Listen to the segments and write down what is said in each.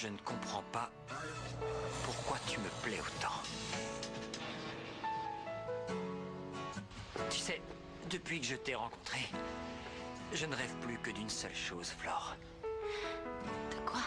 Je ne comprends pas pourquoi tu me plais autant. Tu sais, depuis que je t'ai rencontré, je ne rêve plus que d'une seule chose, Flore. De quoi?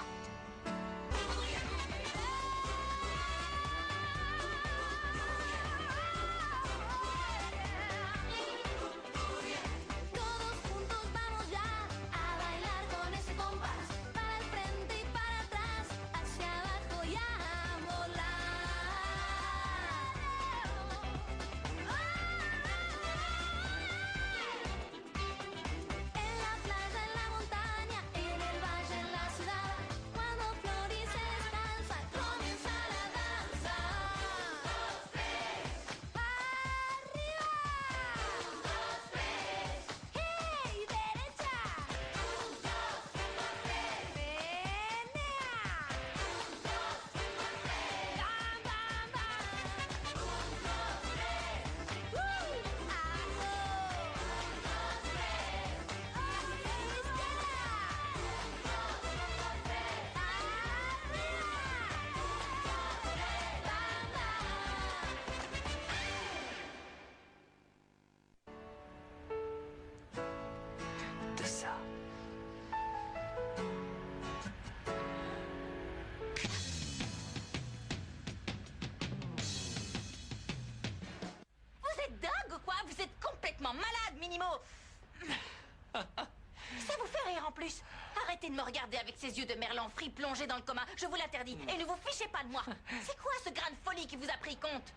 Arrêtez de me regarder avec ces yeux de merlan frit plongés dans le coma. Je vous l'interdis. Et ne vous fichez pas de moi. C'est quoi ce grain de folie qui vous a pris compte?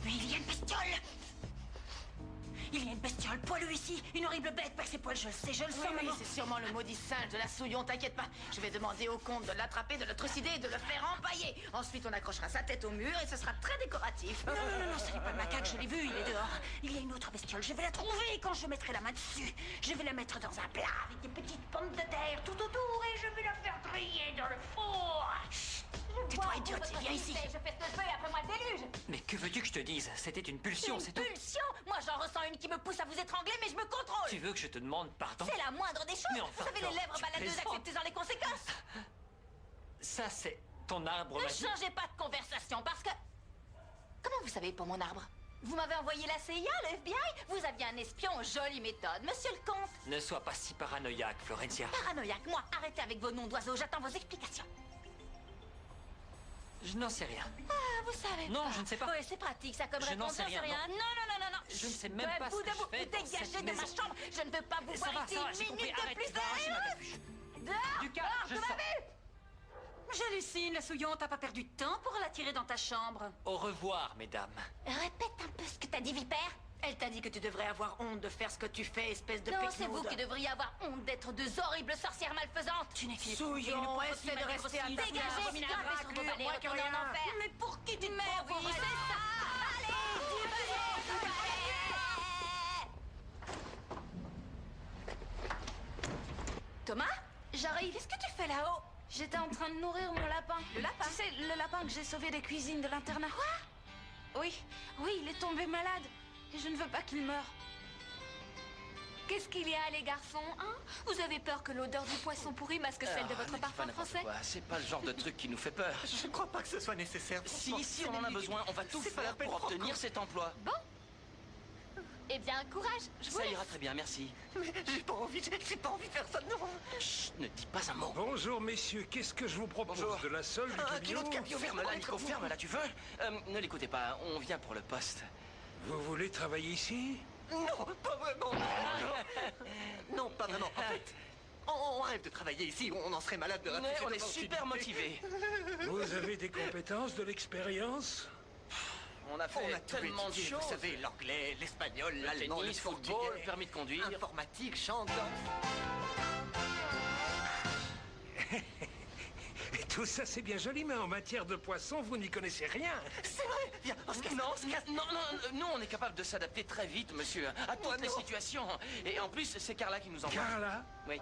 Mais il y a une bestiole! Il y a une bestiole poilue ici. Une horrible bête par ses poils, je le sais, je le sens, maman. C'est sûrement le maudit singe de la Souillon, t'inquiète pas. Je vais demander au comte de l'attraper, de le trucider et de le faire empailler. Ensuite, on accrochera sa tête au mur et ce sera très décoratif. Non, ce n'est pas le macaque, je l'ai vu, il est dehors. Il y a une autre bestiole, je vais la trouver quand je mettrai la main dessus. Je vais la mettre dans un plat avec des petites pommes de terre tout autour et je vais la faire griller dans le four. Tais-toi, idiote, viens ici. Je fais ce que je veux et après moi le déluge. Mais que veux-tu que je te dise? C'était une pulsion, c'est tout. Une pulsion? Moi, j'en ressens une qui me pousse à vous étrangler, mais je me contrôle. Tu veux que je te demande pardon? C'est la moindre des choses. Mais enfin, vous avez les lèvres baladeuses, acceptez-en les conséquences. Ça, c'est ton arbre Ne magique. changez pas de conversation, parce que... Comment vous savez pour mon arbre? Vous m'avez envoyé la CIA, le FBI? Vous aviez un espion aux jolies méthodes, monsieur le comte. Ne sois pas si paranoïaque, Florencia. Paranoïaque, moi, arrêtez avec vos noms d'oiseaux, j'attends vos explications. Je n'en sais rien. Ah, vous savez Non, pas. je ne sais pas. Oui, c'est pratique, ça, comme Je n'en réponse, sais j'en rien, Non. Je ne sais même pas ce que je fais dans Dégagez cette de ma maison. chambre. Je ne veux pas vous Ça voir va, ici ça va, une j'ai compris. minute de Arrête, plus. arrachez ma capuche. Dehors, Lucas, je vous sors. m'avez... J'hallucine, la Souillon, t'as pas perdu de temps pour l'attirer dans ta chambre. Au revoir, mesdames. Répète un peu ce que t'as dit, Vipère. Elle t'a dit que tu devrais avoir honte de faire ce que tu fais, espèce de Non, pécnoude. c'est vous qui devriez avoir honte d'être deux horribles sorcières malfaisantes. Tu n'es qu'une Souillon, essaie de rester à ta place. Dégagez, grimpez sur vos balais, moins que retournez en rien. enfer. Mais pour qui tu te prends, oui, c'est ça. Allez, du balai. Thomas? J'arrive. Qu'est-ce que tu fais là-haut? J'étais en train de nourrir mon lapin. Le lapin? Tu sais, le lapin que j'ai sauvé des cuisines de l'internat. Quoi? Oui, il est tombé malade. Et je ne veux pas qu'il meure. Qu'est-ce qu'il y a, les garçons, hein? Vous avez peur que l'odeur du poisson pourri masque celle de votre parfum français? C'est pas le genre de truc qui nous fait peur. Je crois pas que ce soit nécessaire. Si on en a besoin, on va tout faire pour obtenir cet emploi. Bon. Eh bien, courage, je vous Ça laisse. ira très bien, merci. Mais j'ai pas envie de faire ça, non. Chut, ne dis pas un mot. Bonjour, messieurs. Qu'est-ce que je vous propose? Bonjour. De la sole, du Un kilo de cabillaud? cabillaud. Ferme-la, Nico, ferme-la, tu veux Ne l'écoutez pas, on vient pour le poste. Vous voulez travailler ici? Non, pas vraiment. Non, pas vraiment. En fait, on rêve de travailler ici. On en serait malade de rater Mais cette on est super opportunité. motivés. Vous avez des compétences, de l'expérience? On a On fait a tout tellement de étudié, choses. vous savez, l'anglais, l'espagnol, Le l'allemand, le tennis, portugais, football, permis de conduire. informatique, chant, danse. Et tout ça, c'est bien joli, mais en matière de poisson, vous n'y connaissez rien. C'est vrai. Viens, on se casse. Non, nous on est capable de s'adapter très vite, monsieur, à toutes les non. situations. Et en plus, c'est Carla qui nous envoie. Carla? Oui.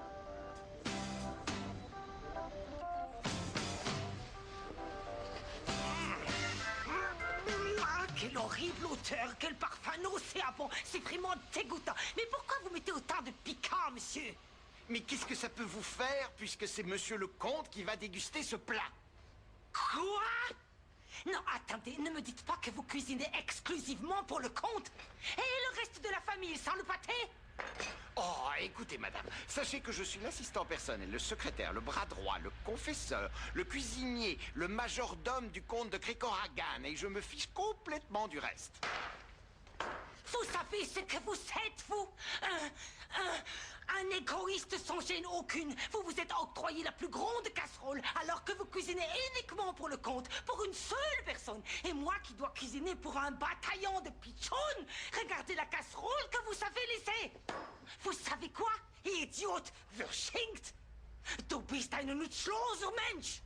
Ah, quelle horrible odeur, quel parfum nauséabond. C'est vraiment dégoûtant. Mais pourquoi vous mettez autant de piquant, monsieur? Mais qu'est-ce que ça peut vous faire, puisque c'est monsieur le comte qui va déguster ce plat? Quoi? Non, attendez, ne me dites pas que vous cuisinez exclusivement pour le comte. Et le reste de la famille sans le pâté? Oh, écoutez, madame, sachez que je suis l'assistant personnel, le secrétaire, le bras droit, le confesseur, le cuisinier, le majordome du comte de Cricoragan, et je me fiche complètement du reste. Vous savez ce que vous êtes, vous? Un égoïste sans gêne aucune. Vous vous êtes octroyé la plus grande casserole alors que vous cuisinez uniquement pour le comte, pour une seule personne. Et moi qui dois cuisiner pour un bataillon de pitchounes, regardez la casserole que vous savez laisser. Vous savez quoi? Idiot, verschinkt. Du bist ein nutzloser Mensch.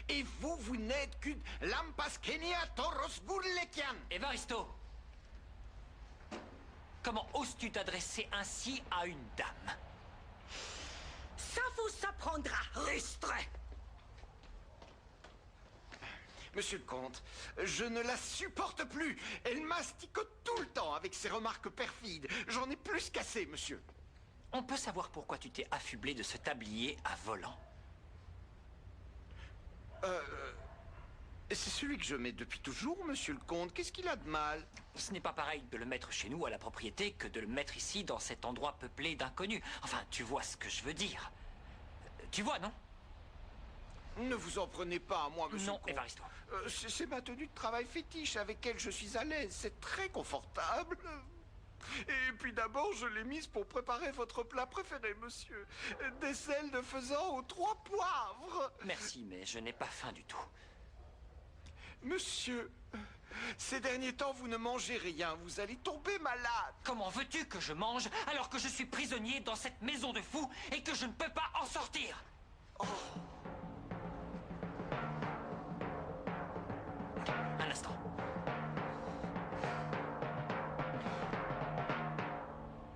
Et vous, vous n'êtes qu'une Lampaskenia Toros Gurlekian. Evaristo! Comment oses-tu t'adresser ainsi à une dame? Ça vous s'apprendra, rustre. Monsieur le comte, je ne la supporte plus. Elle masticote tout le temps avec ses remarques perfides. J'en ai plus qu'assez, monsieur. On peut savoir pourquoi tu t'es affublé de ce tablier à volant? C'est celui que je mets depuis toujours, monsieur le comte. Qu'est-ce qu'il a de mal? Ce n'est pas pareil de le mettre chez nous à la propriété que de le mettre ici dans cet endroit peuplé d'inconnus. Enfin, tu vois ce que je veux dire. Tu vois, non? Ne vous en prenez pas à moi, monsieur Non, le comte. Evaristo. C'est ma tenue de travail fétiche avec laquelle je suis à l'aise. C'est très confortable. Et puis d'abord, je l'ai mise pour préparer votre plat préféré, monsieur. Des ailes de faisan aux 3 poivres. Merci, mais je n'ai pas faim du tout. Monsieur, ces derniers temps, vous ne mangez rien. Vous allez tomber malade. Comment veux-tu que je mange alors que je suis prisonnier dans cette maison de fous et que je ne peux pas en sortir? Oh. Un instant.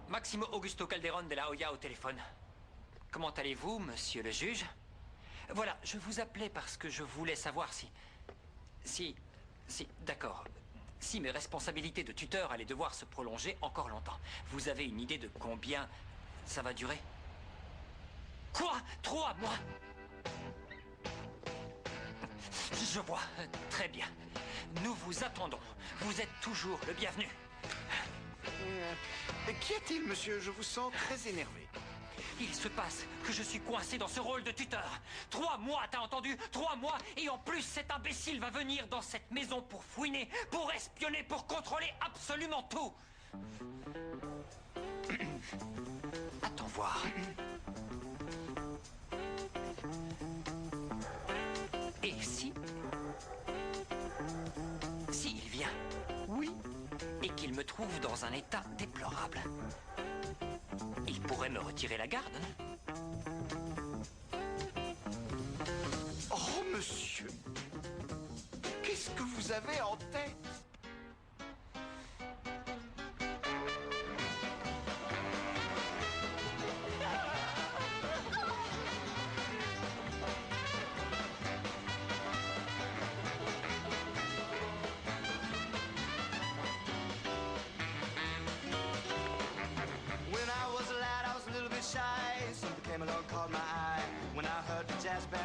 Maximo Augusto Calderón de la Hoya au téléphone. Comment allez-vous, monsieur le juge? Voilà, je vous appelais parce que je voulais savoir si, d'accord. Si mes responsabilités de tuteur allaient devoir se prolonger encore longtemps. Vous avez une idée de combien ça va durer? Quoi? 3 mois? Je vois. Très bien. Nous vous attendons. Vous êtes toujours le bienvenu. Qu'y a-t-il, monsieur? Je vous sens très énervé. Il se passe que je suis coincé dans ce rôle de tuteur. 3 mois, t'as entendu? 3 mois, et en plus, cet imbécile va venir dans cette maison pour fouiner, pour espionner, pour contrôler absolument tout. Attends voir. Et si il vient? Oui. Et qu'il me trouve dans un état déplorable. Il pourrait me retirer la garde, non? Oh, monsieur. Qu'est-ce que vous avez en tête?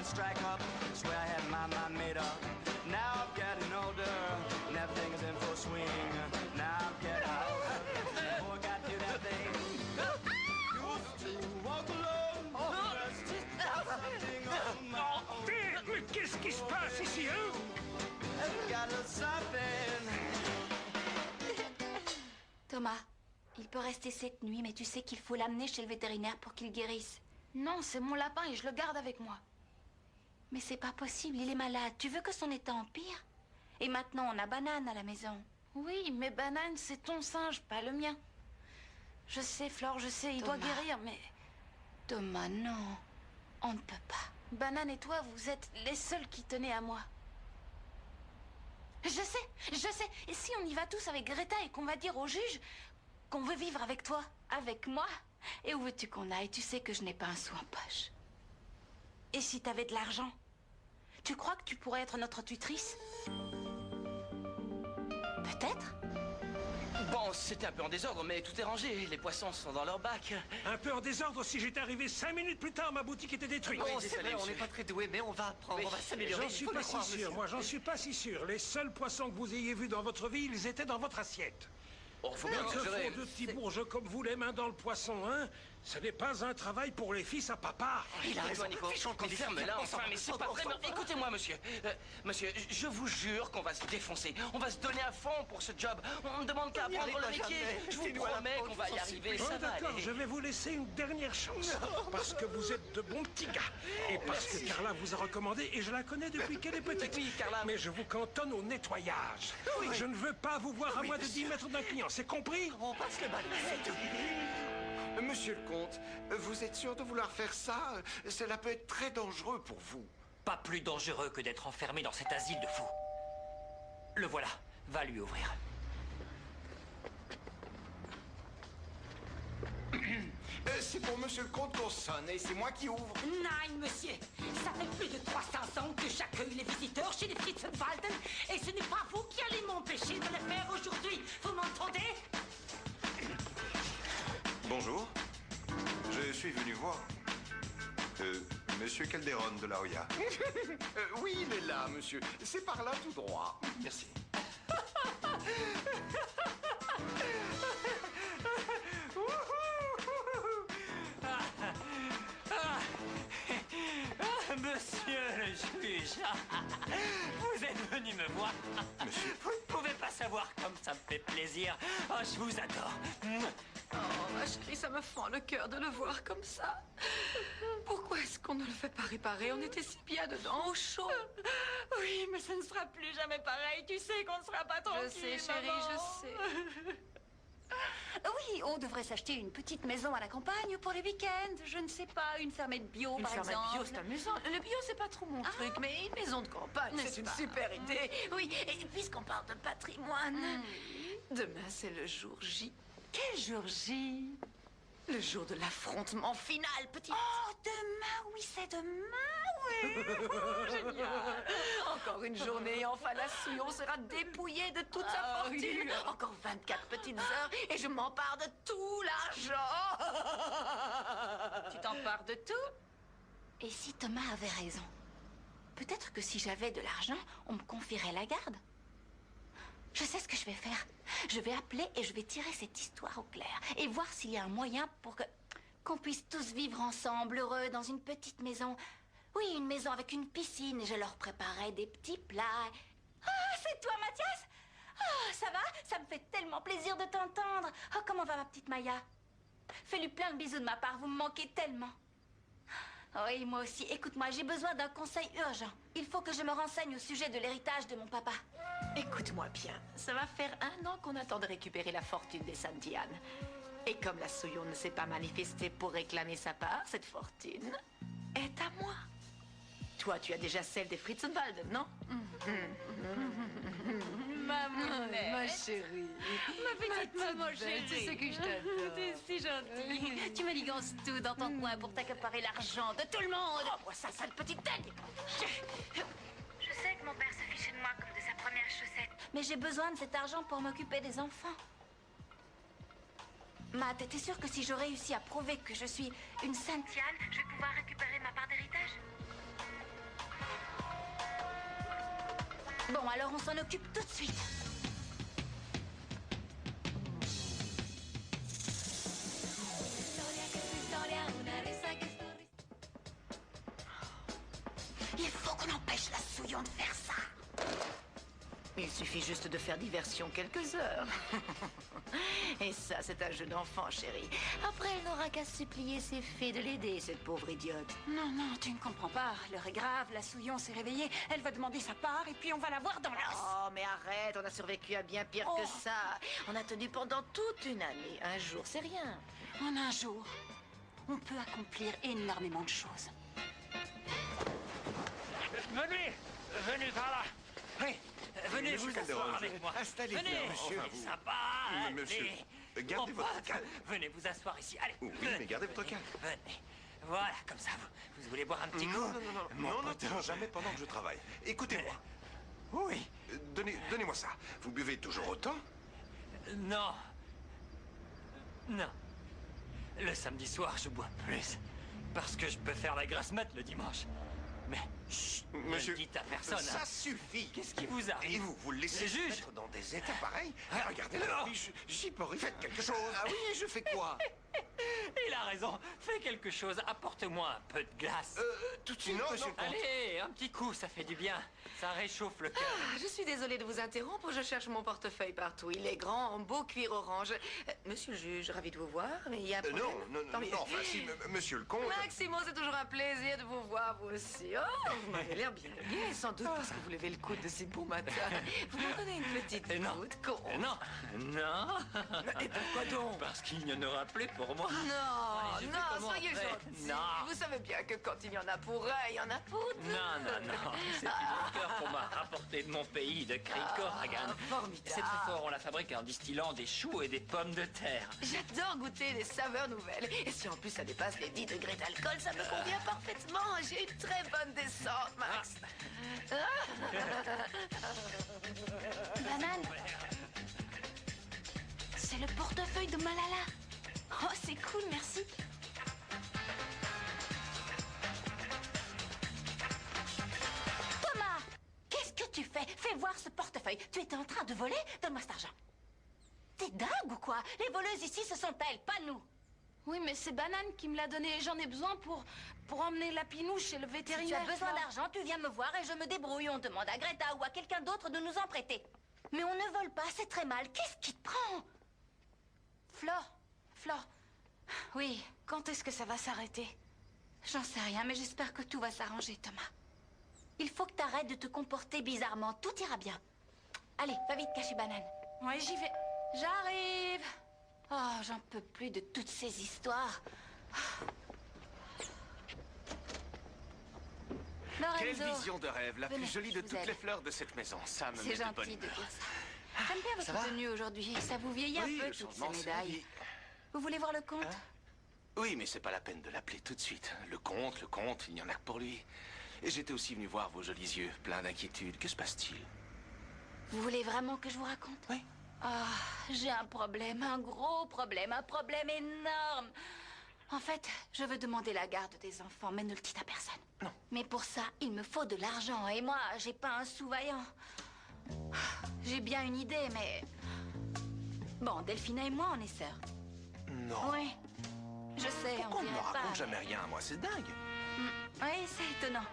Strike up, swear I had my mind made up. Now I'm getting older, and everything is in full swing. Now I'm getting older, boy got to do that thing. Used to walk alone, just something on my own. Mais qu'est-ce qui se passe ici, hein? Got a little something. Thomas, il peut rester cette nuit, mais tu sais qu'il faut l'amener chez le vétérinaire pour qu'il guérisse. Non, c'est mon lapin et je le garde avec moi. Mais c'est pas possible, il est malade. Tu veux que son état empire? Et maintenant, on a Banane à la maison. Oui, mais Banane, c'est ton singe, pas le mien. Je sais, Flore, je sais, il doit guérir, mais... Thomas, non. On ne peut pas. Banane et toi, vous êtes les seuls qui tenaient à moi. Je sais. Et si on y va tous avec Greta et qu'on va dire au juge qu'on veut vivre avec toi? Avec moi? Et où veux-tu qu'on aille? Tu sais que je n'ai pas un sou en poche. Et si t'avais de l'argent? Tu crois que tu pourrais être notre tutrice? Peut-être. Bon, c'était un peu en désordre, mais tout est rangé. Les poissons sont dans leur bac. Un peu en désordre, si j'étais arrivé 5 minutes plus tard, ma boutique était détruite. Bon, c'est vrai, on n'est pas très doué, mais on va apprendre, on va s'améliorer. J'en suis pas si sûr, moi, j'en suis pas si sûr. Les seuls poissons que vous ayez vus dans votre vie, ils étaient dans votre assiette. Oh, faut bien Que exagérer. font deux petits bourges comme vous, les mains dans le poisson, hein? Ce n'est pas un travail pour les fils à papa. Il a raison, Nico. fichons le Mais ferme-la, enfin, mais c'est pas vrai. Écoutez-moi, monsieur. Monsieur, je vous jure qu'on va se défoncer. On va se donner à fond pour ce job. On ne demande qu'à apprendre le métier. Je vous promets qu'on va y arriver. Oh, Ça va d'accord, aller. je vais vous laisser une dernière chance. Parce que vous êtes de bons petits gars. Et parce que Carla vous a recommandé, et je la connais depuis qu'elle est petite. Oui, Carla. Mais je vous cantonne au nettoyage. Je ne veux pas vous voir à moins de 10 mètres d'un client, c'est compris? On passe le bal, c'est tout. Monsieur le comte, vous êtes sûr de vouloir faire ça? Cela peut être très dangereux pour vous. Pas plus dangereux que d'être enfermé dans cet asile de fous. Le voilà. Va lui ouvrir. C'est pour monsieur le comte qu'on sonne et c'est moi qui ouvre. Nein, monsieur. Ça fait plus de 300 ans que j'accueille les visiteurs chez les Fritzenwalden. Et ce n'est pas vous qui allez m'empêcher de le faire aujourd'hui. Vous m'entendez? Bonjour. Je suis venu voir. Monsieur Calderon de la Hoya. Oui, il est là, monsieur. C'est par là tout droit. Merci. Monsieur le juge, vous êtes venu me voir. Monsieur. Vous ne pouvez pas savoir comme ça me fait plaisir. Oh, je vous adore. Oh, ma chérie, ça me fend le cœur de le voir comme ça. Pourquoi est-ce qu'on ne le fait pas réparer? On était si bien dedans, au chaud. Oui, mais ce ne sera plus jamais pareil. Tu sais qu'on ne sera pas tranquille. Je sais, chérie, je sais. Oui, on devrait s'acheter une petite maison à la campagne pour les week-ends. Je ne sais pas, une fermette bio, Une par ferme exemple. bio, c'est amusant. Le bio, c'est pas trop mon truc, mais une maison de campagne, c'est une super idée. Oui, et puisqu'on parle de patrimoine, demain, c'est le jour J. Quel jour J? Le jour de l'affrontement final, petite. Oh, demain, oui, c'est demain, oui. Génial. Encore une journée, et enfin la Souillon sera dépouillée de toute sa fortune. oui. Encore 24 petites heures et je m'empare de tout l'argent. Tu t'empares de tout? Et si Thomas avait raison? Peut-être que si j'avais de l'argent, on me confierait la garde. Je sais ce que je vais faire. Je vais appeler et je vais tirer cette histoire au clair. Et voir s'il y a un moyen pour qu'on puisse tous vivre ensemble, heureux, dans une petite maison. Oui, une maison avec une piscine. Et je leur préparerai des petits plats. Ah, c'est toi, Mathias? Ah, ça va? Ça me fait tellement plaisir de t'entendre. Oh, comment va ma petite Maya? Fais-lui plein de bisous de ma part. Vous me manquez tellement. Oui, moi aussi. Écoute-moi, j'ai besoin d'un conseil urgent. Il faut que je me renseigne au sujet de l'héritage de mon papa. Écoute-moi bien, ça va faire 1 an qu'on attend de récupérer la fortune des Saint-Diane. Et comme la Souillon ne s'est pas manifestée pour réclamer sa part, cette fortune est à moi. Toi, tu as déjà celle des Fritzenwalden, non? Ma chérie. Ma petite maman chérie. Tu sais que je t'adore. T'es si gentille. Tu manigances tout dans ton coin pour t'accaparer l'argent de tout le monde. Oh, moi ça, sale petite teigne. Je sais que mon père se fichait de moi comme de sa première chaussette. Mais j'ai besoin de cet argent pour m'occuper des enfants. Matt, t'es sûr que si je réussis à prouver que je suis une Saint-Diane, je vais pouvoir récupérer ma part d'héritage? Bon, alors on s'en occupe tout de suite. Il faut qu'on empêche la Souillon de faire ça. Il suffit juste de faire diversion quelques heures. Et ça, c'est un jeu d'enfant, chérie. Après, elle n'aura qu'à supplier ses fées de l'aider, cette pauvre idiote. Non, non, tu ne comprends pas. L'heure est grave, la Souillon s'est réveillée. Elle va demander sa part et puis on va la voir dans l'os. Oh, mais arrête, on a survécu à bien pire que ça. On a tenu pendant toute une année. Un jour, c'est rien. En un jour, on peut accomplir énormément de choses. Venez par là. Oui, venez Monsieur vous Calderon, asseoir avec moi. installez-vous, Venez, monsieur. c'est sympa. Monsieur, allez. gardez votre Enfin, calme. Venez vous asseoir ici. Allez. Oui, mais gardez votre calme. Venez. Voilà, comme ça, vous voulez boire un petit coup? Non, jamais pendant que je travaille. Écoutez-moi. Oui. Donnez-moi ça. Vous buvez toujours autant? Non. Non. Le samedi soir, je bois plus. Parce que je peux faire la grasse mat le dimanche. Mais, chut, Monsieur, ne dites à personne. ça hein. suffit. Qu'est-ce qui vous arrive? Et vous le laissez Les juges mettre dans des états pareils? Regardez-le. J'y faites quelque chose. Ah oui, je fais quoi? Il a raison. Fais quelque chose. Apporte-moi un peu de glace. Tout de suite, Non, monsieur non. le comte. Allez, un petit coup, ça fait du bien. Ça réchauffe le cœur. Je suis désolée de vous interrompre, je cherche mon portefeuille partout. Il est grand, en beau cuir orange. Monsieur le juge, ravi de vous voir, mais il y a un problème. Tant mieux. enfin, si, monsieur le comte... Maximo, c'est toujours un plaisir de vous voir, vous aussi. Oh, vous m'avez l'air bien gai, sans doute parce que vous levez le coude de si beau matin. Vous m'en donnez une petite goutte, con. Non. Non. Et pourquoi donc? Parce qu'il n'y en aura plus pour moi. Non, Allez, je non, sais comment soyez faire. gentil. Non. Vous savez bien que quand il y en a pour un, il y en a pour deux. Non. C'est du liqueur qu'on m'a rapporté de mon pays, de Cricoragan. Formidable. C'est très fort, on la fabrique en distillant des choux et des pommes de terre. J'adore goûter des saveurs nouvelles. Et si en plus ça dépasse les 10 degrés d'alcool, ça me convient parfaitement. J'ai une très bonne descente, Max. Banane. C'est le portefeuille de Malala. Oh, c'est cool, merci. Thomas, qu'est-ce que tu fais? Fais voir ce portefeuille. Tu étais en train de voler? Donne-moi cet argent. T'es dingue ou quoi? Les voleuses ici, ce sont elles, pas nous. Oui, mais c'est Banane qui me l'a donné. J'en ai besoin pour emmener la pinouche chez le Si tu vétérinaire. as besoin d'argent, tu viens me voir et je me débrouille. On demande à Greta ou à quelqu'un d'autre de nous en prêter. Mais on ne vole pas, c'est très mal. Qu'est-ce qui te prend? Flore. Oui, quand est-ce que ça va s'arrêter? J'en sais rien, mais j'espère que tout va s'arranger, Thomas. Il faut que t'arrêtes de te comporter bizarrement. Tout ira bien. Allez, va vite cacher Banane. Oui, j'y vais. J'arrive. Oh, j'en peux plus de toutes ces histoires. Quelle Lorenzo, vision de rêve, la venez, plus jolie de je vous toutes aide. les fleurs de cette maison. Ça me met C'est de bonne gentil de humeur. dire ça. J'aime bien Ça votre va tenue aujourd'hui. Ça vous vieillit Oui, un peu, le toutes ces changement, c'est la médailles. vie. Vous voulez voir le comte? Oui, mais c'est pas la peine de l'appeler tout de suite. Le comte, il n'y en a que pour lui. Et j'étais aussi venu voir vos jolis yeux, pleins d'inquiétude. Que se passe-t-il? Vous voulez vraiment que je vous raconte? Oui. Ah, j'ai un problème, un gros problème, un problème énorme. En fait, je veux demander la garde des enfants, mais ne le dites à personne. Non. Mais pour ça, il me faut de l'argent, et moi, j'ai pas un sou vaillant. J'ai bien une idée, mais... Bon, Delphina et moi, on est sœurs. Non. Oui, je sais, Pourquoi on on ne me dirait pas. raconte jamais rien à moi? C'est dingue. Oui, c'est étonnant.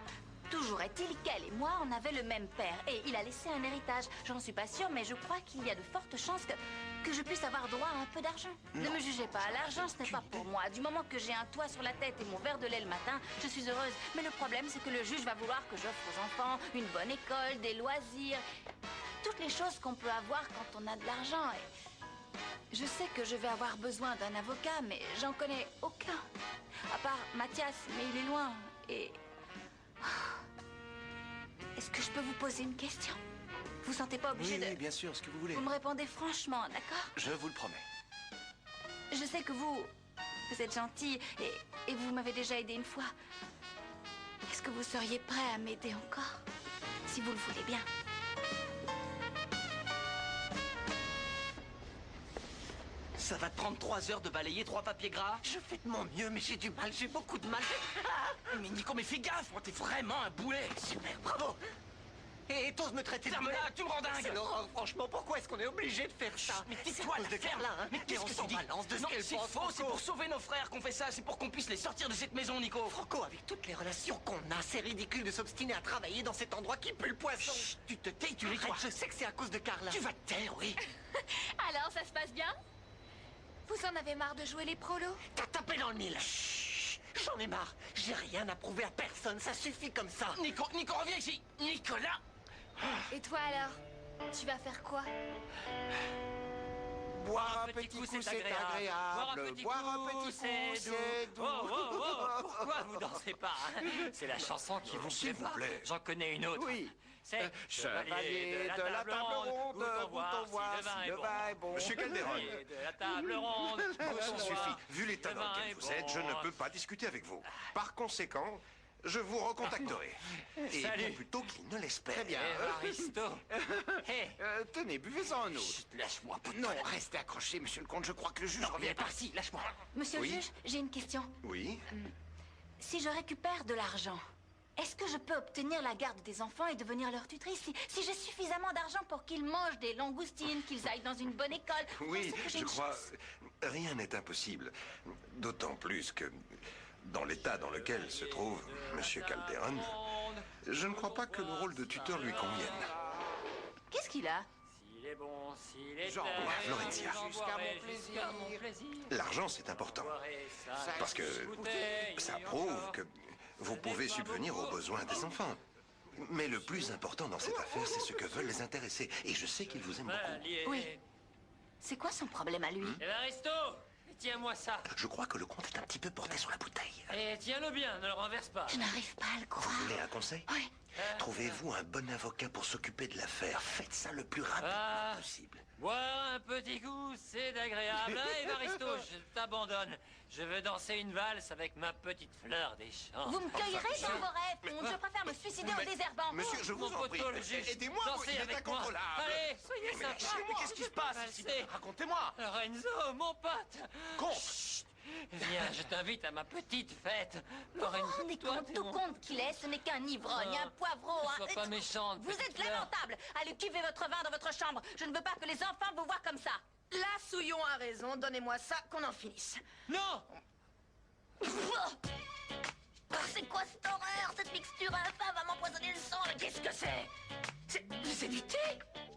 Toujours est-il qu'elle et moi, on avait le même père. Et il a laissé un héritage. J'en suis pas sûre, mais je crois qu'il y a de fortes chances que je puisse avoir droit à un peu d'argent. Ne me jugez pas, l'argent, ce n'est pas pour moi. Du moment que j'ai un toit sur la tête et mon verre de lait le matin, je suis heureuse. Mais le problème, c'est que le juge va vouloir que j'offre aux enfants une bonne école, des loisirs. Toutes les choses qu'on peut avoir quand on a de l'argent. Et je sais que je vais avoir besoin d'un avocat, mais j'en connais aucun. À part Mathias, mais il est loin. Et... Est-ce que je peux vous poser une question? Vous sentez pas obligé Oui, de... oui, bien sûr, ce que vous voulez. Vous me répondez franchement, d'accord? Je vous le promets. Je sais que vous êtes gentil et vous m'avez déjà aidé une fois. Est-ce que vous seriez prêt à m'aider encore? Si vous le voulez bien. Ça va te prendre 3 heures de balayer 3 papiers gras? Je fais de mon mieux, mais j'ai du mal, j'ai beaucoup de mal. Mais Nico, mais fais gaffe, moi t'es vraiment un boulet. Super, bravo. Et t'oses me traiter de Ferme-la, boulet? tu me rends dingue. C'est l'horreur, franchement. Pourquoi est-ce qu'on est obligé de faire ça? Mais c'est tais-toi, à cause la de ferme. Carla, hein. Mais qu'est-ce on que s'en tu dis? balance de ce Non, qu'elle c'est pense, faux, c'est Franco. pour sauver nos frères qu'on fait ça. C'est pour qu'on puisse les sortir de cette maison, Nico. Franco, avec toutes les relations qu'on a, c'est ridicule de s'obstiner à travailler dans cet endroit qui pue le poisson. Chut, tu te tais, tu les Arrête, je sais que c'est à cause de Carla. Tu vas te taire, oui. Alors, ça se passe bien? Vous en avez marre de jouer les prolos? T'as tapé dans le mille. Chut, j'en ai marre. J'ai rien à prouver à personne, ça suffit comme ça. Nico, reviens ici. Nicolas. Et toi alors? Tu vas faire quoi? Boire un petit coup, c'est agréable. Boire un petit coup, c'est doux. Oh, pourquoi vous dansez pas? C'est la chanson qui vous plaît pas. J'en connais une autre. Oui. C'est Chevalier de la table ronde, goûtons voir si le vin est bon. Monsieur Calderon, De la table ronde. ça suffit. Vu l'état dans lequel vous êtes, je ne peux pas discuter avec vous. Par conséquent, Je vous recontacterai. Et Salut. bien plus tôt qu'il ne l'espère. Très bien. Aristo. Hé. Tenez, buvez-en un autre. Chut, lâche-moi, putain. Non, restez accroché, monsieur le comte. Je crois que le juge Non, revient viens par par-ci, lâche-moi. Monsieur Oui. le juge, j'ai une question. Oui. Si je récupère de l'argent, est-ce que je peux obtenir la garde des enfants et devenir leur tutrice si j'ai suffisamment d'argent pour qu'ils mangent des langoustines, qu'ils aillent dans une bonne école? Oui, Est-ce que j'ai je une crois. chance? Rien n'est impossible. D'autant plus que, dans l'état dans lequel se trouve Monsieur Calderon, je ne crois pas que le rôle de tuteur lui convienne. Qu'est-ce qu'il a? S'il est bon, s'il est Jean, tard, Florencia. j'en Jusqu'à boirai mon plaisir. jusqu'à mon plaisir. L'argent, c'est important. Parce que ça prouve que vous pouvez subvenir aux besoins des enfants. Mais le plus important dans cette affaire, c'est ce que veulent les intéressés. Et je sais qu'ils vous aiment beaucoup. Oui. C'est quoi son problème à lui? Eh ben, Aristo, tiens-moi ça. Je crois que le comte est un petit peu porté sur la bouteille. Et tiens-le bien, ne le renverse pas. Je n'arrive pas à le croire. Vous voulez un conseil? Oui. Trouvez-vous un bon avocat pour s'occuper de l'affaire. Faites ça le plus rapidement Ah. possible. Boire un petit coup, c'est agréable. Hein, Evaristo, je t'abandonne. Je veux danser une valse avec ma petite fleur des champs. Vous me cueillerez dans vos rêves, comte. Je préfère me suicider en désherbant. Monsieur, je vous Mon en prie, poteau, le juge, aidez-moi, dansez il est avec moi. incontrôlable. Allez, soyez sympa. Mais qu'est-ce qui se passe ici? Racontez-moi. Lorenzo, mon pote. Comte. Viens, je t'invite à ma petite fête. Vous Lorenzo, vous rendez toi, compte, t'es tout mon- compte qu'il est, ce n'est qu'un ivrogne, Ah. un poivreau, Sois pas méchante, Vous petite êtes fleur. lamentable. Allez cuver votre vin dans votre chambre. Je ne veux pas que les enfants vous voient comme ça. Là, Souillon a raison. Donnez-moi ça, qu'on en finisse. Non. Oh, c'est quoi cette horreur? Cette mixture infâme va m'empoisonner le sang. Mais qu'est-ce que c'est? C'est du thé.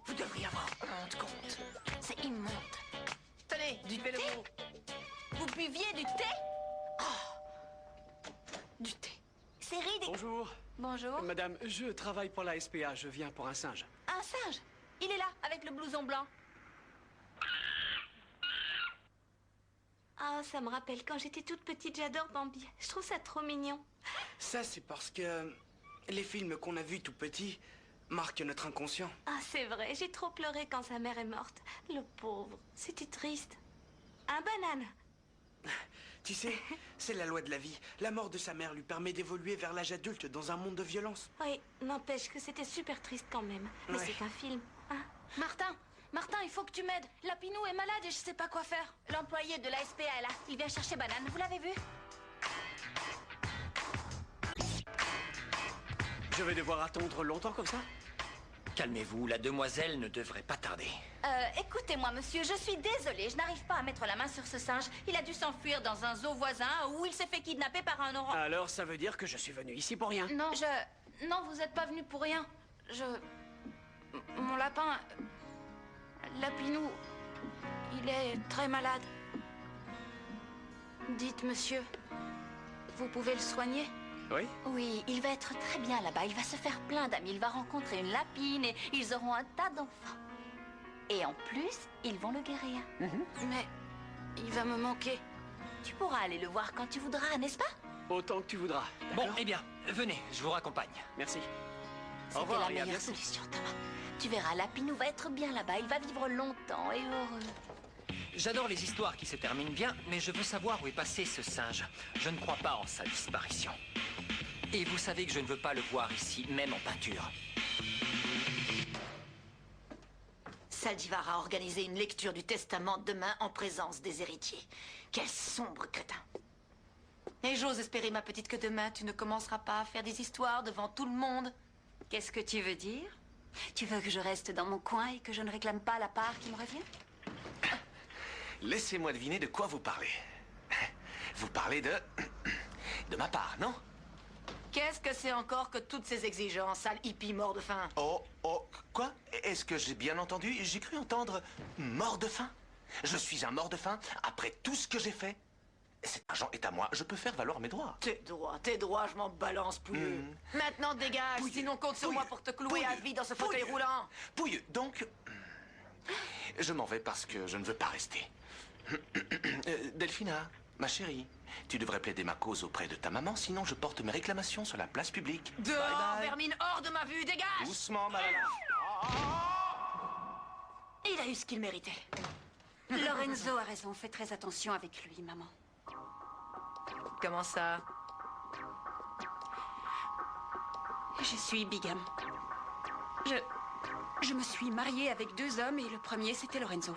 Vous devriez avoir honte, comte. C'est immonde. Tenez, buvez-le-vous. Vous buviez du thé? Du thé. C'est ridicule. Bonjour. Bonjour. Madame, je travaille pour la SPA, je viens pour un singe. Un singe. Il est là, avec le blouson blanc. Ah, ça me rappelle quand j'étais toute petite, j'adore Bambi. Je trouve ça trop mignon. Ça, c'est parce que les films qu'on a vus tout petits marquent notre inconscient. Ah, c'est vrai, j'ai trop pleuré quand sa mère est morte. Le pauvre, c'était triste. Un banane. Tu sais, c'est la loi de la vie. La mort de sa mère lui permet d'évoluer vers l'âge adulte dans un monde de violence. Oui, n'empêche que c'était super triste quand même. Mais Ouais. c'est qu'un film. Hein? Martin, il faut que tu m'aides. Lapinou est malade et je sais pas quoi faire. L'employé de la SPA est là. Il vient chercher banane. Vous l'avez vu? Je vais devoir attendre longtemps comme ça? Calmez-vous, la demoiselle ne devrait pas tarder. Écoutez-moi, monsieur, je suis désolée. Je n'arrive pas à mettre la main sur ce singe. Il a dû s'enfuir dans un zoo voisin où il s'est fait kidnapper par un orang. Alors, ça veut dire que je suis venu ici pour rien. Non, non, vous êtes pas venu pour rien. Mon lapin... Lapinou... Il est très malade. Dites, monsieur... Vous pouvez le soigner? Oui? Oui, il va être très bien là-bas. Il va se faire plein d'amis. Il va rencontrer une lapine et ils auront un tas d'enfants. Et en plus, ils vont le guérir. Mais il va me manquer. Tu pourras aller le voir quand tu voudras, n'est-ce pas? Autant que tu voudras. Bon, d'accord? eh bien, venez, je vous raccompagne. Merci. Au C'était revoir la et à meilleure bientôt. solution, Thomas. Tu verras, Lapinou va être bien là-bas. Il va vivre longtemps et heureux. J'adore les histoires qui se terminent bien, mais je veux savoir où est passé ce singe. Je ne crois pas en sa disparition. Et vous savez que je ne veux pas le voir ici, même en peinture. Saldivar a organisé une lecture du testament demain en présence des héritiers. Quel sombre crétin. Et j'ose espérer, ma petite, que demain, tu ne commenceras pas à faire des histoires devant tout le monde. Qu'est-ce que tu veux dire? Tu veux que je reste dans mon coin et que je ne réclame pas la part qui me revient? Laissez-moi deviner de quoi vous parlez. Vous parlez de ma part, non? Qu'est-ce que c'est encore que toutes ces exigences, sale hippie mort de faim? Oh, quoi? Est-ce que j'ai bien entendu? J'ai cru entendre mort de faim. Je suis un mort de faim après tout ce que j'ai fait. Cet argent est à moi, je peux faire valoir mes droits. Tes droits, je m'en balance, Pouilleux. Maintenant, dégage, Pouilleux. sinon compte sur moi pour te clouer à vie dans ce fauteuil Pouilleux. roulant. Pouilleux, donc... Je m'en vais parce que je ne veux pas rester. Delphina, ma chérie, tu devrais plaider ma cause auprès de ta maman, sinon je porte mes réclamations sur la place publique. Dehors, Bye bye. vermine, hors de ma vue, dégage! Doucement, madame. Il a eu ce qu'il méritait. Lorenzo a raison. Fais très attention avec lui, maman. Comment ça? Je suis bigame. Je me suis mariée avec 2 hommes et le premier, c'était Lorenzo.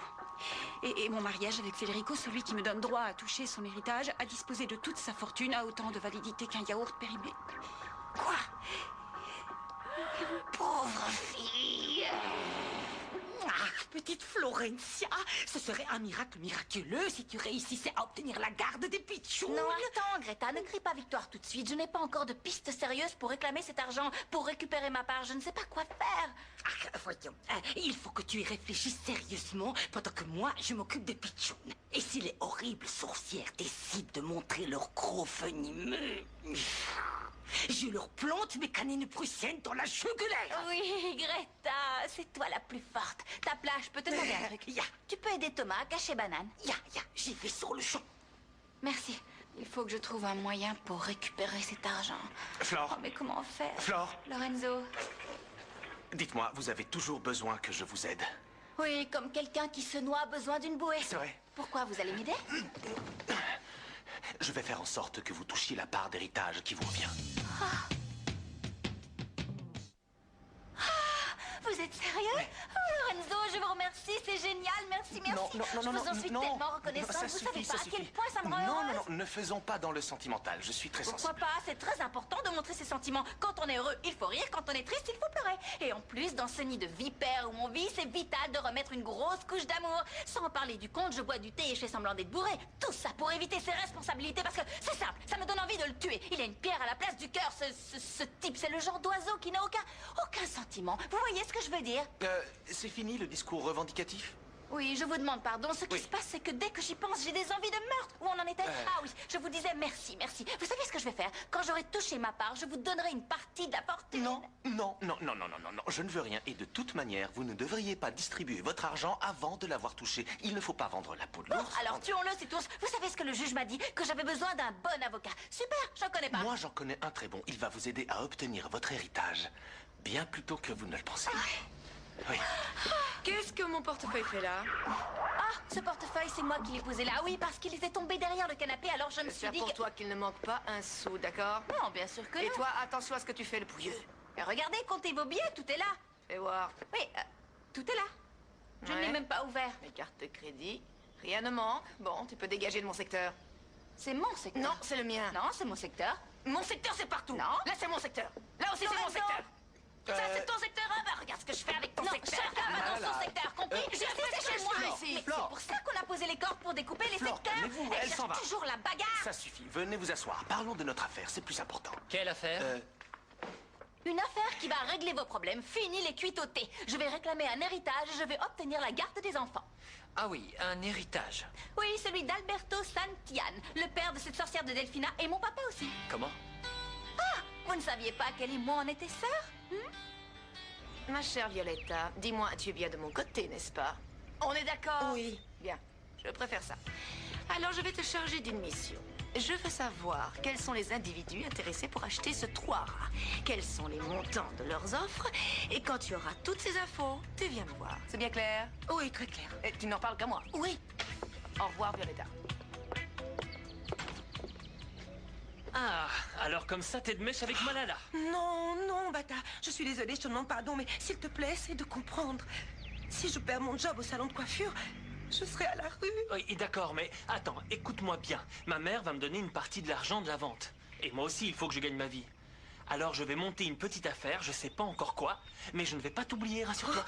Et mon mariage avec Federico, celui qui me donne droit à toucher son héritage, à disposer de toute sa fortune, a autant de validité qu'un yaourt périmé. Quoi? Pauvre fille. Ah, petite Florencia, ce serait un miracle miraculeux si tu réussissais à obtenir la garde des pitchounes. Non, attends, Greta, ne crie pas victoire tout de suite. Je n'ai pas encore de piste sérieuse pour réclamer cet argent, pour récupérer ma part. Je ne sais pas quoi faire. Ah, voyons, il faut que tu y réfléchisses sérieusement pendant que moi, je m'occupe des pitchounes. Et si les horribles sorcières décident de montrer leur gros venimeux, je leur plante mes canines prussiennes dans la jugulaire. Oui, Greta, c'est toi la plus forte. Ta plage, je peux te demander un truc. Tu peux aider Thomas à cacher Banane. J'y vais sur le champ. Merci. Il faut que je trouve un moyen pour récupérer cet argent. Flore. Oh, mais comment faire? Flore. Lorenzo. Dites-moi, vous avez toujours besoin que je vous aide? Oui, comme quelqu'un qui se noie a besoin d'une bouée. C'est vrai. Pourquoi, vous allez m'aider? Je vais faire en sorte que vous touchiez la part d'héritage qui vous revient. Vous êtes sérieux? Oh, Lorenzo, je vous remercie, c'est génial, merci. Je vous en suis tellement reconnaissante. Vous savez pas à quel point ça me rend heureuse. Non, ne faisons pas dans le sentimental, je suis très sensible. Pourquoi pas? C'est très important de montrer ses sentiments. Quand on est heureux, il faut rire, quand on est triste, il faut pleurer. Et en plus, dans ce nid de vipères où on vit, c'est vital de remettre une grosse couche d'amour. Sans parler du compte, je bois du thé et je fais semblant d'être bourré. Tout ça pour éviter ses responsabilités parce que c'est simple, ça me donne envie de le tuer. Il a une pierre à la place du cœur, ce type. C'est le genre d'oiseau qui n'a aucun sentiment. Vous voyez ce que je veux dire? C'est fini le discours revendicatif? Oui, je vous demande pardon. Ce qui se passe, c'est que dès que j'y pense, j'ai des envies de meurtre. Où on en était? Ah oui, je vous disais merci. Vous savez ce que je vais faire? Quand j'aurai touché ma part, je vous donnerai une partie de la fortune. Non, je ne veux rien. Et de toute manière, vous ne devriez pas distribuer votre argent avant de l'avoir touché. Il ne faut pas vendre la peau de l'ours. Alors tuons-le, c'est tous. Vous savez ce que le juge m'a dit? Que j'avais besoin d'un bon avocat. Super, j'en connais pas. Moi, j'en connais un très bon. Il va vous aider à obtenir votre héritage. Bien plus tôt que vous ne le pensez. Oui. Qu'est-ce que mon portefeuille fait là? Ah, ce portefeuille, c'est moi qui l'ai posé là. Oui, parce qu'il était tombé derrière le canapé, alors je me suis dit pour toi qu'il ne manque pas un sou, d'accord? Non, bien sûr que non. Et toi, attention à ce que tu fais, le pouilleux. Regardez, comptez vos billets, tout est là. Fais voir. Oui, tout est là. Je ne l'ai même pas ouvert. Mes cartes de crédit, rien ne manque. Bon, tu peux dégager de mon secteur. C'est mon secteur? Non, c'est le mien. Non, c'est mon secteur. Mon secteur, c'est partout. Non. Là, c'est mon secteur. Là aussi, c'est mon secteur. Ça, c'est ton secteur. Ah, bah, regarde ce que je fais avec ton secteur. Chacun va dans son secteur, compris? Je sais, c'est chez moi. Mais c'est pour ça qu'on a posé les cordes pour découper les secteurs. Elle s'en va. Toujours la bagarre. Ça suffit, venez vous asseoir. Parlons de notre affaire, c'est plus important. Quelle affaire? Une affaire qui va régler vos problèmes. Fini les cuites au thé. Je vais réclamer un héritage et je vais obtenir la garde des enfants. Ah oui, un héritage. Oui, celui d'Alberto Santillan, le père de cette sorcière de Delphina et mon papa aussi. Comment? Ah, vous ne saviez pas qu'elle et moi, on était sœurs? Ma chère Violetta, dis-moi, tu es bien de mon côté, n'est-ce pas? On est d'accord? Oui. Bien, je préfère ça. Alors, je vais te charger d'une mission. Je veux savoir quels sont les individus intéressés pour acheter ce 3 rats. Quels sont les montants de leurs offres. Et quand tu auras toutes ces infos, tu viens me voir. C'est bien clair? Oui, très clair. Et tu n'en parles qu'à moi? Oui. Au revoir, Violetta. Ah, alors comme ça, t'es de mèche avec Malala? Non, Bata. Je suis désolée, je te demande pardon, mais s'il te plaît, essaie de comprendre. Si je perds mon job au salon de coiffure, je serai à la rue. Oui, d'accord, mais attends, écoute-moi bien. Ma mère va me donner une partie de l'argent de la vente. Et moi aussi, il faut que je gagne ma vie. Alors je vais monter une petite affaire, je sais pas encore quoi, mais je ne vais pas t'oublier, rassure-toi.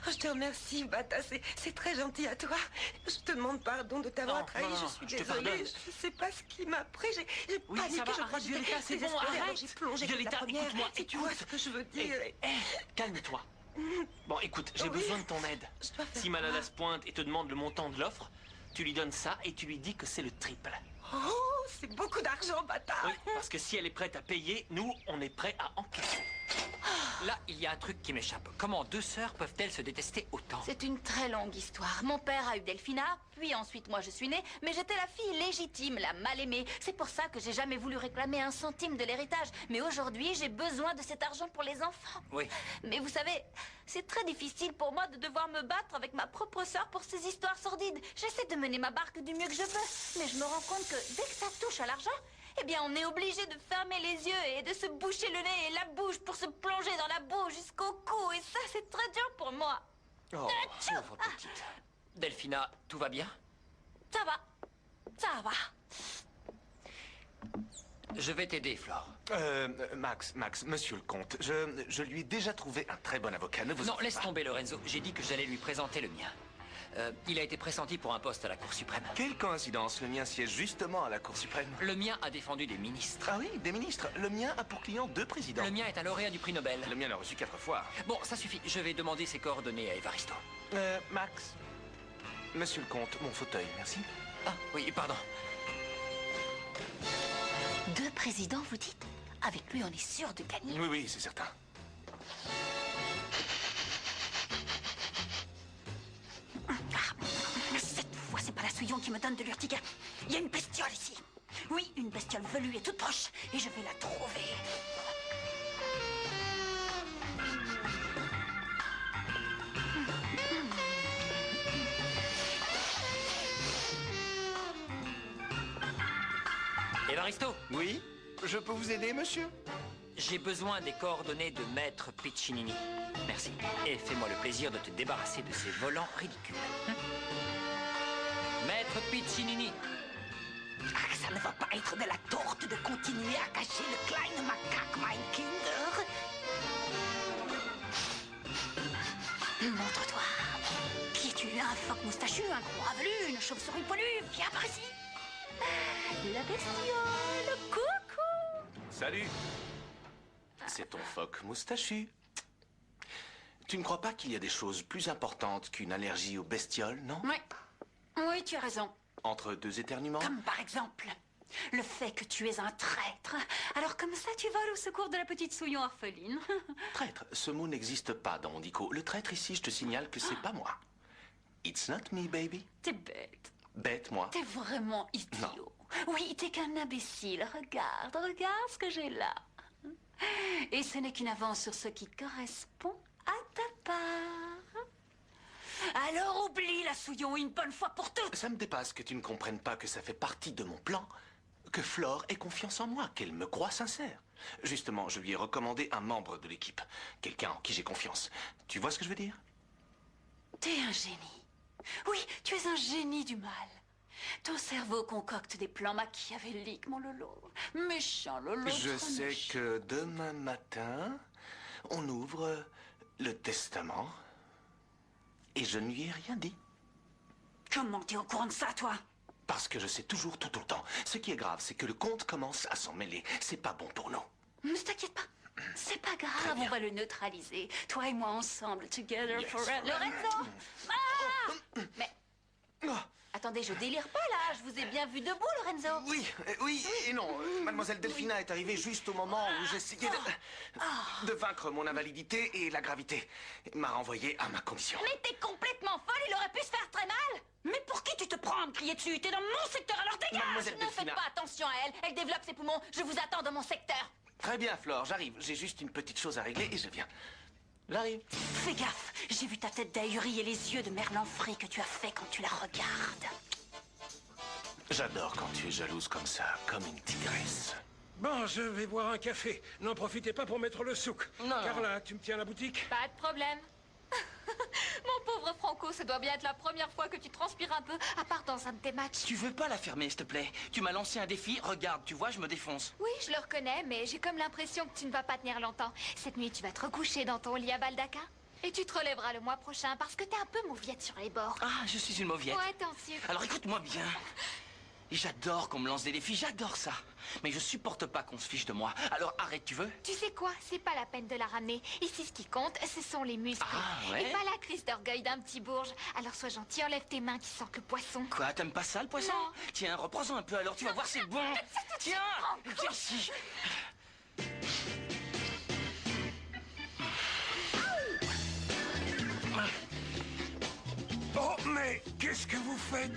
Je te remercie, Bata, c'est très gentil à toi. Je te demande pardon de t'avoir trahi, je suis désolée. Je sais pas ce qui m'a pris, j'ai paniqué, je crois que j'étais Violetta, c'est bon, arrête. J'ai plongé Violetta, la première, écoute-moi, et tu vois ce que je veux dire. Calme-toi. Bon, écoute, j'ai besoin de ton aide. Si Malala se pointe et te demande le montant de l'offre, tu lui donnes ça et tu lui dis que c'est le triple. Oh, c'est beaucoup d'argent, Bata. Oui, parce que si elle est prête à payer, nous, on est prêts à encaisser. Là, il y a un truc qui m'échappe. Comment 2 sœurs peuvent-elles se détester autant? C'est une très longue histoire. Mon père a eu Delphina, puis ensuite moi je suis née, mais j'étais la fille légitime, la mal-aimée. C'est pour ça que j'ai jamais voulu réclamer un centime de l'héritage. Mais aujourd'hui, j'ai besoin de cet argent pour les enfants. Oui. Mais vous savez, c'est très difficile pour moi de devoir me battre avec ma propre sœur pour ces histoires sordides. J'essaie de mener ma barque du mieux que je peux, mais je me rends compte que dès que ça touche à l'argent, eh bien on est obligé de fermer les yeux et de se boucher le nez et la bouche pour se plonger dans la boue jusqu'au cou. Et ça, c'est très dur pour moi. Oh, pauvre petite. Delphina, tout va bien? Ça va. Ça va. Je vais t'aider, Flore. Max, monsieur le comte, je lui ai déjà trouvé un très bon avocat, ne vous en Non, faites laisse pas. tomber, Lorenzo. J'ai dit que j'allais lui présenter le mien. Il a été pressenti pour un poste à la Cour suprême. Quelle coïncidence, le mien siège justement à la Cour suprême. Le mien a défendu des ministres. Ah oui, des ministres. Le mien a pour client 2 présidents. Le mien est un lauréat du prix Nobel. Le mien l'a reçu 4 fois. Bon, ça suffit. Je vais demander ses coordonnées à Evaristo. Max. Monsieur le comte, mon fauteuil, merci. Ah, oui, pardon. 2 présidents, vous dites? Avec lui, on est sûr de gagner. Oui, c'est certain. Cette fois, c'est pas la Souillon qui me donne de l'urticaire. Il y a une bestiole ici. Oui, une bestiole velue et toute proche. Et je vais la trouver. Evaristo? Oui? Je peux vous aider, monsieur? J'ai besoin des coordonnées de Maître Piccinini. Merci. Et fais-moi le plaisir de te débarrasser de ces volants ridicules. Maître Piccinini. Ah, ça ne va pas être de la torte de continuer à cacher le kleine macaque, mein Kinder. Montre-toi. Qui es-tu? Un phoque moustachu, un gros ravelu, une chauve-souris poilue? Viens par ici. La bestiole. Coucou. Salut. C'est ton phoque moustachu. Tu ne crois pas qu'il y a des choses plus importantes qu'une allergie aux bestioles, non? Oui, tu as raison. Entre 2 éternuements? Comme par exemple, le fait que tu es un traître. Alors comme ça, tu voles au secours de la petite Souillon orpheline. Traître, ce mot n'existe pas dans mon dico. Le traître ici, je te signale que c'est pas moi. It's not me, baby. T'es bête. Bête, moi. T'es vraiment idiot. Non. Oui, t'es qu'un imbécile. Regarde ce que j'ai là. Et ce n'est qu'une avance sur ce qui correspond à ta part. Alors oublie la Souillon une bonne fois pour toutes. Ça me dépasse que tu ne comprennes pas que ça fait partie de mon plan. Que Flore ait confiance en moi, qu'elle me croit sincère. Justement, je lui ai recommandé un membre de l'équipe. Quelqu'un en qui j'ai confiance. Tu vois ce que je veux dire? T'es un génie. Oui, tu es un génie du mal. Ton cerveau concocte des plans machiavéliques, mon Lolo. Méchant, Lolo. Je sais que demain matin, on ouvre le testament et je ne lui ai rien dit. Comment t'es au courant de ça, toi? Parce que je sais toujours tout le temps. Ce qui est grave, c'est que le comte commence à s'en mêler. C'est pas bon pour nous. Ne t'inquiète pas. C'est pas grave, on va le neutraliser. Toi et moi ensemble, together forever. Lorenzo! Ah! Mais... Attendez, je délire pas là. Je vous ai bien vu debout, Lorenzo. Oui et non. Mademoiselle Delphina est arrivée juste au moment où j'essayais de vaincre mon invalidité et la gravité. M'a renvoyé à ma condition. Mais t'es complètement folle, il aurait pu se faire très mal. Mais pour qui tu te prends à me crier dessus? T'es dans mon secteur, alors dégage! Mademoiselle Ne Delphina. faites pas attention à elle. Elle développe ses poumons. Je vous attends dans mon secteur. Très bien, Flore, j'arrive. J'ai juste une petite chose à régler et je viens. J'arrive. Fais gaffe. J'ai vu ta tête d'ahurie et les yeux de merlanfri que tu as fait quand tu la regardes. J'adore quand tu es jalouse comme ça, comme une tigresse. Bon, je vais boire un café. N'en profitez pas pour mettre le souk. Non. Carla, tu me tiens à la boutique? Pas de problème. Mon pauvre Franco, ça doit bien être la première fois que tu transpires un peu, à part dans un de tes matchs. Tu veux pas la fermer, s'il te plaît? Tu m'as lancé un défi, regarde, tu vois, je me défonce. Oui, je le reconnais, mais j'ai comme l'impression que tu ne vas pas tenir longtemps. Cette nuit, tu vas te recoucher dans ton lit à Baldaca. Et tu te relèveras le mois prochain parce que t'es un peu mauviette sur les bords. Ah, je suis une mauviette. Ouais, t'en sucre. Alors écoute-moi bien. J'adore qu'on me lance des défis, j'adore ça. Mais je supporte pas qu'on se fiche de moi. Alors arrête, tu veux? Tu sais quoi? C'est pas la peine de la ramener. Ici, ce qui compte, ce sont les muscles. Ah, ouais? Et pas la crise d'orgueil d'un petit bourge. Alors sois gentil, enlève tes mains qui sentent le poisson. Quoi, t'aimes pas ça, le poisson? Non. Tiens, reprends-en un peu alors, tu vas voir, c'est bon. Tiens, tiens ici. Oh, mais qu'est-ce que vous faites?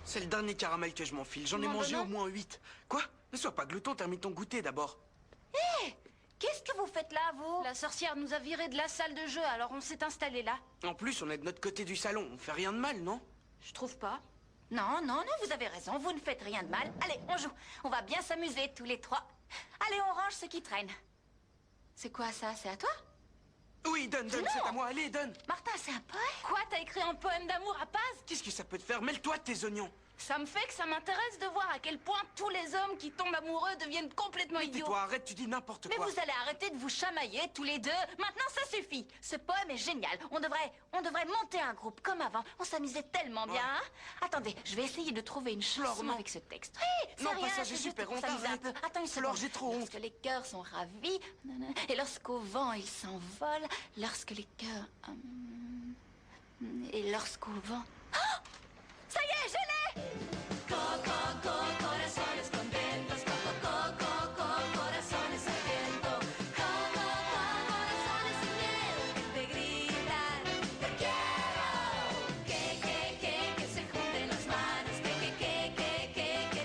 C'est le dernier caramel que je m'enfile. J'en ai mangé au moins 8. Quoi? Ne sois pas glouton, termine ton goûter d'abord. Hé! Qu'est-ce que vous faites là, vous? La sorcière nous a virés de la salle de jeu, alors on s'est installé là. En plus, on est de notre côté du salon. On fait rien de mal, non? Je trouve pas. Non, non, non, vous avez raison, vous ne faites rien de mal. Allez, on joue. On va bien s'amuser tous les trois. Allez, on range ce qui traîne. C'est quoi ça? C'est à toi? Oui, donne, c'est à moi. Allez, donne. Martin, c'est un poème? Quoi, t'as écrit un poème d'amour à Paz? Qu'est-ce que ça peut te faire? Mêle-toi de tes oignons. Ça me fait que ça m'intéresse de voir à quel point tous les hommes qui tombent amoureux deviennent complètement idiots. Tais-toi, arrête, tu dis n'importe quoi. Mais vous allez arrêter de vous chamailler tous les deux. Maintenant, ça suffit. Ce poème est génial. On devrait monter un groupe comme avant. On s'amusait tellement bien, hein? Attendez, je vais essayer de trouver une chanson avec ce texte. Oui, c'est non, rien, pas ça, j'ai super honte, un peu. Attends une seconde. Flore, j'ai trop honte. Lorsque les cœurs sont ravis, et lorsqu'au vent ils s'envolent, lorsque les cœurs... et lorsqu'au vent... Oh! Ça y est, je l'ai! Corazones contentos, corazones al viento, corazones sin miedo que te gritan, te quiero, que se junten las manos, que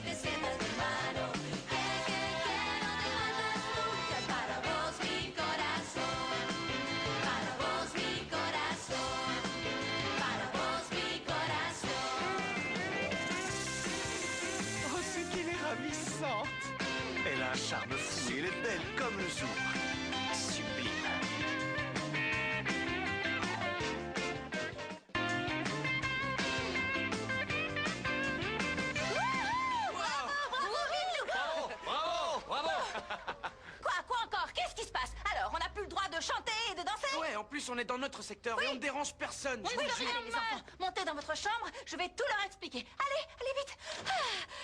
te sientas mi mano, que no te faltas nunca, para vos mi corazón, para vos mi corazón, para vos mi corazón. Oh, c'est qu'elle est ravissante. Elle a un charme fou et elle est belle comme le jour. Sublime. Quoi encore? Qu'est-ce qui se passe? Alors, on n'a plus le droit de chanter et de danser? Ouais, en plus, on est dans notre secteur et on ne dérange personne. Oui, allez, les enfants, montez dans votre chambre, je vais tout leur expliquer. Allez vite.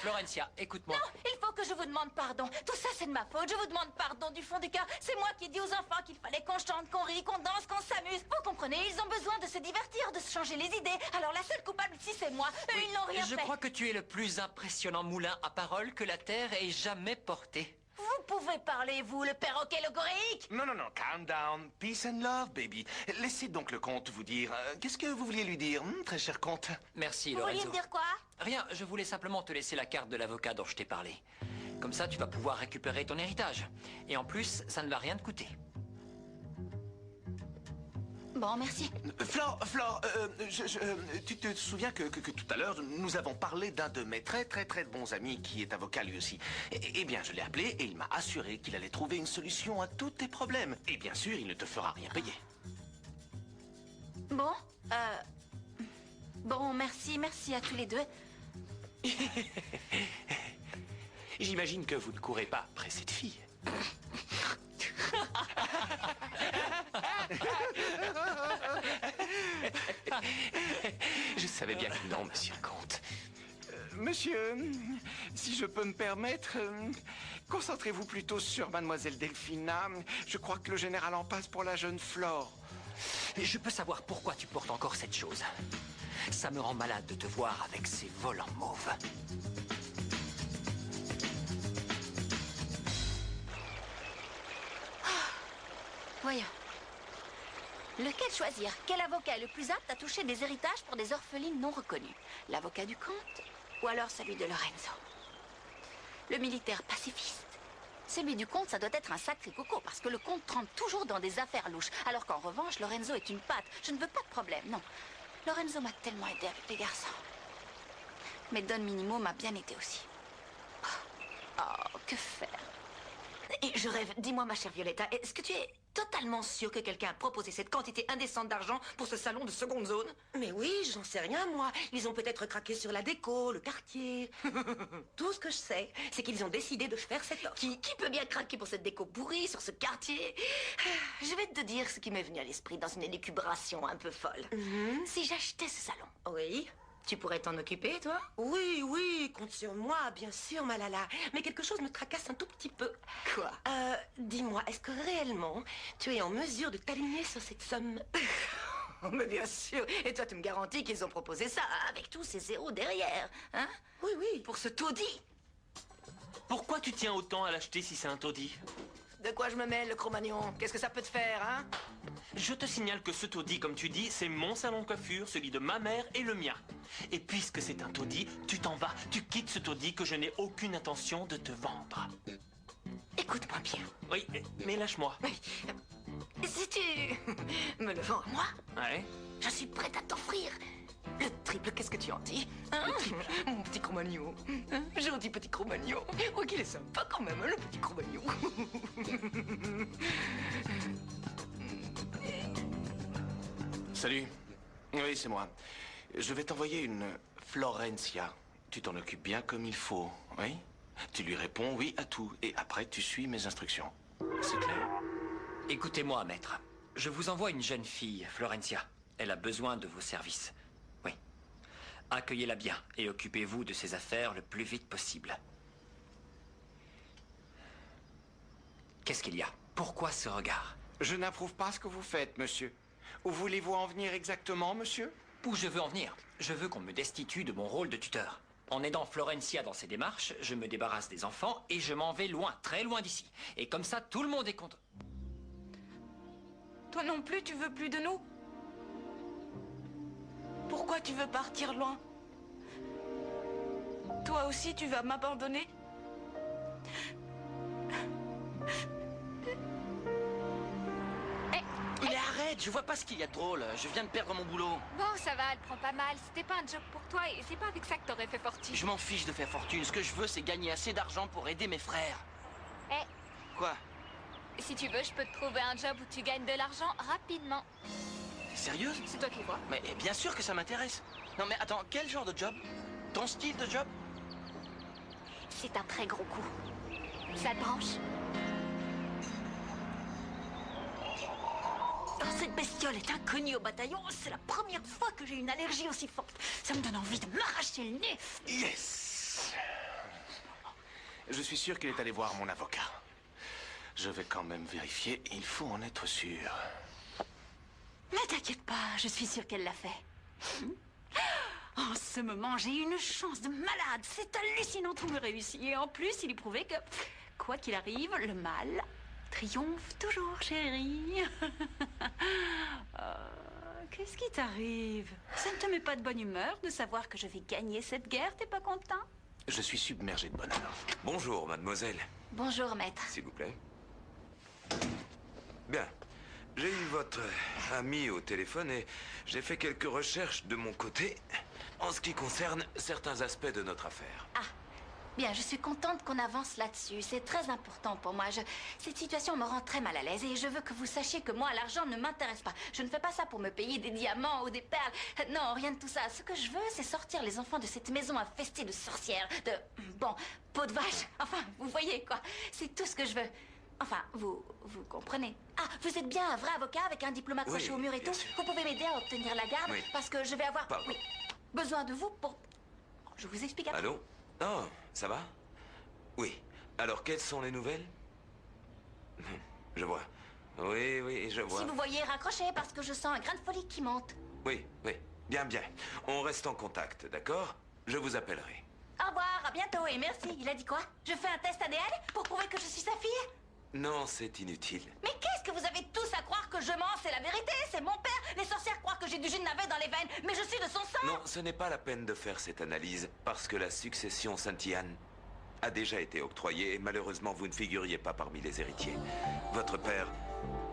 Florencia, écoute-moi. Non, il faut que je vous demande pardon. Tout ça, c'est de ma faute. Je vous demande pardon du fond du cœur. C'est moi qui ai dit aux enfants qu'il fallait qu'on chante, qu'on rit, qu'on danse, qu'on s'amuse. Vous comprenez? Ils ont besoin de se divertir, de se changer les idées. Alors la seule coupable ici, c'est moi. Eux, ils n'ont rien Je fait. crois que tu es le plus impressionnant moulin à parole que la Terre ait jamais porté. Vous pouvez parler, vous, le perroquet logoréique? Non, calm down. Peace and love, baby. Laissez donc le comte vous dire. Qu'est-ce que vous vouliez lui dire, très cher comte? Merci, Vous vouliez Lorenzo. me dire quoi? Rien, je voulais simplement te laisser la carte de l'avocat dont je t'ai parlé. Comme ça, tu vas pouvoir récupérer ton héritage. Et en plus, ça ne va rien te coûter. Bon, merci. Flore, tu te souviens que tout à l'heure, nous avons parlé d'un de mes très bons amis qui est avocat lui aussi. Eh bien, je l'ai appelé et il m'a assuré qu'il allait trouver une solution à tous tes problèmes. Et bien sûr, il ne te fera rien payer. Bon, Bon, merci à tous les deux. J'imagine que vous ne courez pas après cette fille. Je savais bien que non, monsieur le comte. Monsieur, si je peux me permettre, concentrez-vous plutôt sur mademoiselle Delphina. Je crois que le général en passe pour la jeune Flore. Je peux savoir pourquoi tu portes encore cette chose. Ça me rend malade de te voir avec ces volants mauves. Voyons. Lequel choisir? Quel avocat est le plus apte à toucher des héritages pour des orphelines non reconnues? L'avocat du comte ou alors celui de Lorenzo? Le militaire pacifiste? Celui du comte, ça doit être un sacré coco, parce que le comte trempe toujours dans des affaires louches, alors qu'en revanche, Lorenzo est une patte. Je ne veux pas de problème, non. Lorenzo m'a tellement aidé avec les garçons. Mais Don Minimo m'a bien aidé aussi. Oh, que faire? Et je rêve. Dis-moi, ma chère Violetta, est-ce que tu es totalement sûre que quelqu'un a proposé cette quantité indécente d'argent pour ce salon de seconde zone? Mais oui, j'en sais rien, moi. Ils ont peut-être craqué sur la déco, le quartier. Tout ce que je sais, c'est qu'ils ont décidé de faire cette offre. Qui peut bien craquer pour cette déco pourrie sur ce quartier? Je vais te dire ce qui m'est venu à l'esprit dans une élucubration un peu folle. Si j'achetais ce salon... Oui. Tu pourrais t'en occuper, toi? Oui, compte sur moi, bien sûr, Malala. Mais quelque chose me tracasse un tout petit peu. Quoi? Dis-moi, est-ce que réellement tu es en mesure de t'aligner sur cette somme? Mais bien sûr. Et toi, tu me garantis qu'ils ont proposé ça avec tous ces zéros derrière, hein? Oui. Pour ce taudis. Pourquoi tu tiens autant à l'acheter si c'est un taudis? De quoi je me mêle, le Cro-Magnon? Qu'est-ce que ça peut te faire, hein? Je te signale que ce taudis, comme tu dis, c'est mon salon de coiffure, celui de ma mère et le mien. Et puisque c'est un taudis, tu t'en vas, tu quittes ce taudis que je n'ai aucune intention de te vendre. Écoute-moi bien. Oui, mais lâche-moi. Si tu me le vends à moi, Ouais. je suis prête à t'offrir Le triple, qu'est-ce que tu en dis? Hein? Le triple, mon petit Cro-Magnon. Hein? Gentil petit Cro-Magnon. Oh, qu'il est sympa quand même, hein, le petit Cro-Magnon. Salut. Oui, c'est moi. Je vais t'envoyer une Florencia. Tu t'en occupes bien comme il faut, oui? Tu lui réponds oui à tout, et après tu suis mes instructions. C'est clair? Écoutez-moi, maître. Je vous envoie une jeune fille, Florencia. Elle a besoin de vos services. Oui. Accueillez-la bien et occupez-vous de ses affaires le plus vite possible. Qu'est-ce qu'il y a? Pourquoi ce regard? Je n'approuve pas ce que vous faites, monsieur. Où voulez-vous en venir exactement, monsieur? Où je veux en venir? Je veux qu'on me destitue de mon rôle de tuteur. En aidant Florencia dans ses démarches, je me débarrasse des enfants et je m'en vais loin, très loin d'ici. Et comme ça, tout le monde est content. Toi non plus, tu veux plus de nous? Pourquoi tu veux partir loin? Toi aussi, tu vas m'abandonner? Mais arrête, je vois pas ce qu'il y a de drôle. Je viens de perdre mon boulot. Bon, ça va, elle prend pas mal. C'était pas un job pour toi et c'est pas avec ça que t'aurais fait fortune. Je m'en fiche de faire fortune. Ce que je veux, c'est gagner assez d'argent pour aider mes frères. Eh, Quoi? si tu veux, je peux te trouver un job où tu gagnes de l'argent rapidement. T'es sérieuse? C'est toi qui vois. Mais bien sûr que ça m'intéresse. Non mais attends, quel genre de job? Ton style de job? C'est un très gros coup. Ça te branche? Oh, cette bestiole est inconnue au bataillon. C'est la première fois que j'ai une allergie aussi forte. Ça me donne envie de m'arracher le nez. Yes! Je suis sûr qu'il est allé voir mon avocat. Je vais quand même vérifier, il faut en être sûr. Ne t'inquiète pas, je suis sûre qu'elle l'a fait. En ce moment, j'ai une chance de malade. C'est hallucinant, tout me réussit. Et en plus, il est prouvé que, quoi qu'il arrive, le mal triomphe toujours, chérie. Qu'est-ce qui t'arrive? Ça ne te met pas de bonne humeur de savoir que je vais gagner cette guerre? T'es pas content? Je suis submergé de bonheur. Bonjour, mademoiselle. Bonjour, maître. S'il vous plaît. Bien. J'ai eu votre ami au téléphone et j'ai fait quelques recherches de mon côté en ce qui concerne certains aspects de notre affaire. Ah, bien, je suis contente qu'on avance là-dessus. C'est très important pour moi. Cette situation me rend très mal à l'aise et je veux que vous sachiez que moi, l'argent ne m'intéresse pas. Je ne fais pas ça pour me payer des diamants ou des perles. Non, rien de tout ça. Ce que je veux, c'est sortir les enfants de cette maison infestée de sorcières, de... bon, peau de vache. Enfin, vous voyez, quoi. C'est tout ce que je veux. Enfin, vous comprenez. Ah, vous êtes bien un vrai avocat avec un diplôme accroché au mur et tout. Vous pouvez m'aider à obtenir la garde parce que je vais avoir besoin de vous pour... Je vous explique après. Allô? Oh, ça va? Oui. Alors, quelles sont les nouvelles? Je vois. Oui, je vois. Si vous voyez, raccrochez parce que je sens un grain de folie qui monte. Oui. Bien. On reste en contact, d'accord? Je vous appellerai. Au revoir, à bientôt et merci. Il a dit quoi? Je fais un test ADN pour prouver que je suis sa fille? Non, c'est inutile. Mais qu'est-ce que vous avez tous à croire que je mens? C'est la vérité, c'est mon père. Les sorcières croient que j'ai du jus de navet dans les veines, mais je suis de son sang. Non, ce n'est pas la peine de faire cette analyse, parce que la succession Saint-Yann a déjà été octroyée et malheureusement vous ne figuriez pas parmi les héritiers. Votre père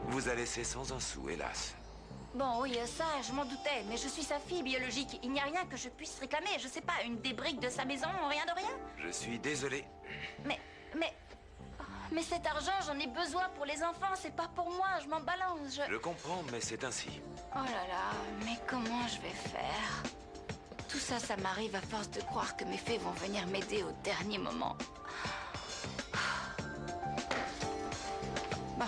vous a laissé sans un sou, hélas. Bon, oui, ça, je m'en doutais, mais je suis sa fille biologique. Il n'y a rien que je puisse réclamer, je sais pas, une des briques de sa maison, rien de rien. Je suis désolé. Mais cet argent, j'en ai besoin pour les enfants, c'est pas pour moi, je m'en balance, Je comprends, mais c'est ainsi. Oh là là, mais comment je vais faire? Tout ça, ça m'arrive à force de croire que mes fées vont venir m'aider au dernier moment. Bon,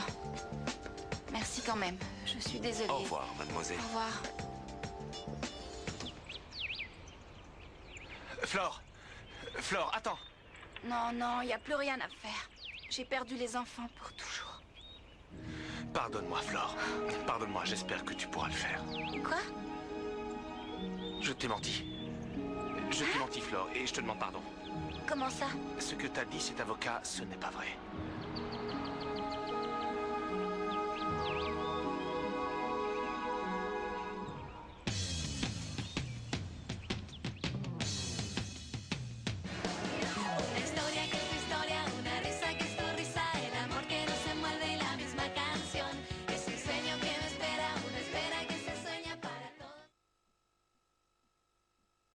merci quand même, je suis désolée. Au revoir, mademoiselle. Au revoir. Flore, attends. Non, il n'y a plus rien à faire. J'ai perdu les enfants pour toujours. Pardonne-moi, Flore. Pardonne-moi, j'espère que tu pourras le faire. Quoi? Je t'ai menti. Je t'ai menti, Flore, et je te demande pardon. Comment ça? Ce que t'as dit, cet avocat, ce n'est pas vrai.